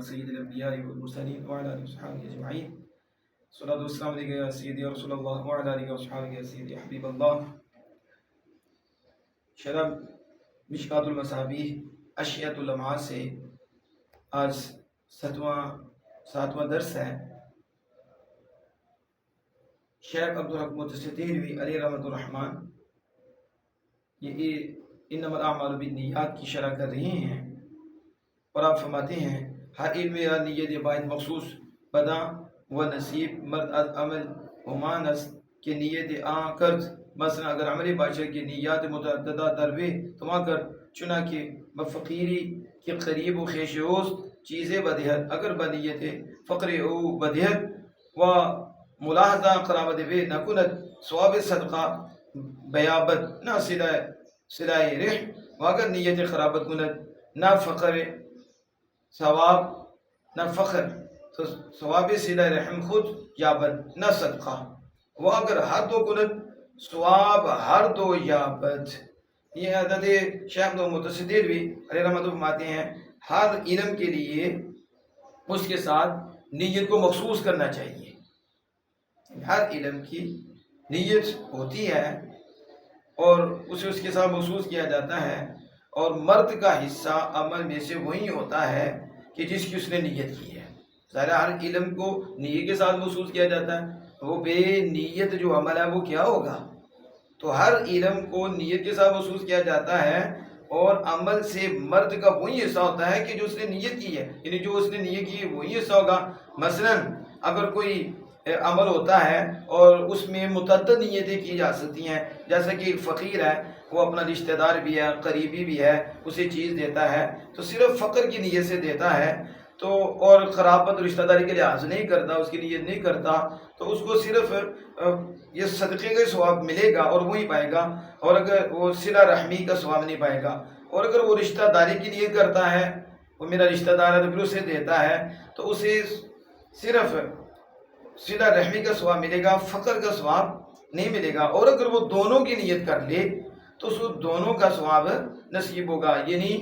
سيد الأنبياء والمرسلين وعلى آله وصحبه أجمعين. الصلاة والسلام عليك يا سيدي يا رسول الله وعلى آله وصحبه يا سيدي حبيب الله. شرح مشکات المصابیح اشیاۃ اللمعات سے آج ساتواں درس ہے. شیخ عبدالحق متصدیروی علیہ رحمۃ الرحمن یہ انما الاعمال بالنیات کی شرح کر رہے ہیں اور آپ فرماتے ہیں ہر علم یا نیت باید مخصوص بدا و نصیب مرد از عمل و مانس کے نیت آن کرد. مثلا اگر عمل باشر کی نیات متعددہ دروے تو آن کر چنانکہ بفقیری کے قریب و خیش اوست چیزیں بدہت اگر بنیت فقر او بدہت و ملاحظہ قرابت بے نکنت ثواب صدقہ بیابت نہ صلائے رحم و اگر نیت خرابت کنت نہ فقر ثواب نہ فخر تو ثواب صلہ رحم خود یابت نہ صدقہ وہ اگر ہر دو کنت ثواب ہر دو یابت. یہ عدد شیخ متصدیروی علیہ رحمۃ فرماتے ہیں ہر علم کے لیے اس کے ساتھ نیت کو مخصوص کرنا چاہیے. ہر علم کی نیت ہوتی ہے اور اسے اس کے ساتھ محسوس کیا جاتا ہے اور مرد کا حصہ عمل میں سے وہی ہوتا ہے کہ جس کی اس نے نیت کی ہے. ظاہر ہر علم کو نیت کے ساتھ محسوس کیا جاتا ہے. وہ بے نیت جو عمل ہے وہ کیا ہوگا؟ تو ہر علم کو نیت کے ساتھ محسوس کیا جاتا ہے اور عمل سے مرد کا وہی حصہ ہوتا ہے کہ جو اس نے نیت کی ہے. یعنی جو اس نے نیت کی ہے وہی حصہ ہوگا. مثلا اگر کوئی عمل ہوتا ہے اور اس میں متعدد نیتیں کی جا سکتی ہیں، جیسا کہ ایک فقیر ہے وہ اپنا رشتہ دار بھی ہے قریبی بھی ہے اسے چیز دیتا ہے تو صرف فقر کی نیت سے دیتا ہے تو اور قرابت رشتہ داری کے لحاظ نہیں کرتا، اس کی نیت نہیں کرتا تو اس کو صرف یہ صدقے کا ثواب ملے گا اور وہی پائے گا اور اگر وہ صلہ رحمی کا ثواب نہیں پائے گا. اور اگر وہ رشتہ داری کی نیت کرتا ہے وہ میرا رشتہ دار ہے تو پھر اسے دیتا ہے تو اسے صرف صلہ رحمی کا ثواب ملے گا، فقر کا ثواب نہیں ملے گا. اور اگر وہ دونوں کی نیت کر لے تو اس کو دونوں کا ثواب نصیب ہوگا. یعنی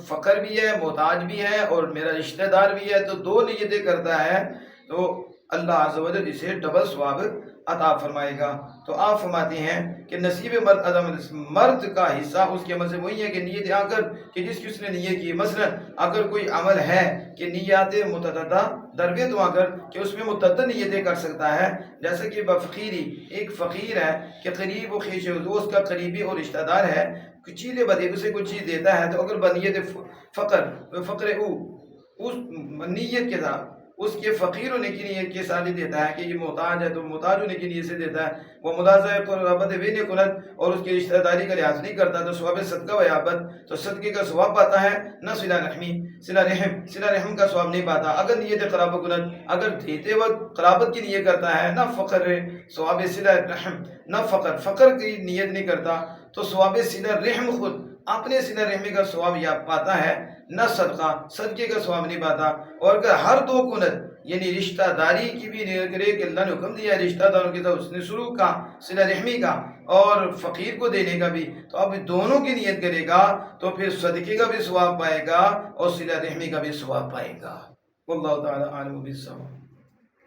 فقر بھی ہے، محتاج بھی ہے اور میرا رشتہ دار بھی ہے تو دو نیتیں کرتا ہے تو اللہ عز و جل اسے ڈبل ثواب عطا فرمائے گا. تو آپ فرماتے ہیں کہ نصیب مرد کا حصہ اس کے عمل سے وہی ہے کہ نیت آ کر کہ جس کی اس نے نیت کی. مثلا اگر کوئی عمل ہے کہ نیات متعددہ دروے تو آ کر کہ اس میں متعدد نیتیں کر سکتا ہے، جیسے کہ بفقیری ایک فقیر ہے کہ قریب و خیش دوست کا قریبی اور رشتہ دار ہے کچھ چیزیں بدے اسے کچھ چیز دیتا ہے تو اگر بنیت فقر او اس نیت کے ساتھ اس کے فقیر ہونے کی نیت کے ساتھ دیتا ہے کہ یہ محتاج ہے تو محتاج ہونے کی نیت سے دیتا ہے. وہ ملازہ قرابت بے کنت اور اس کی رشتہ داری کا لحاظ نہیں کرتا تو ثواب صدقہ و یابت تو صدقے کا ثواب پاتا ہے نہ صلہ رحمی صلہ رحم کا ثواب نہیں پاتا. اگر نیت قرابت کنت اگر دیتے وقت قرابت کی نیت کرتا ہے نہ فقر ثواب صلہ رحم نہ فقر کی نیت نہیں کرتا تو ثواب صلہ رحم خود اپنے صلہ رحمی کا ثواب یا پاتا ہے نہ صدقے کا ثواب نہیں پاتا. اور اگر ہر دو کنت یعنی رشتہ داری کی بھی نیت کرے کہ اللہ نے حکم دیا ہے رشتہ داروں کے ساتھ اس نے شروع کا صلہ رحمی کا اور فقیر کو دینے کا بھی تو اب دونوں کی نیت کرے گا تو پھر صدقے کا بھی ثواب پائے گا اور صلہ رحمی کا بھی ثواب پائے گا. واللہ تعالی عالم بالصواب.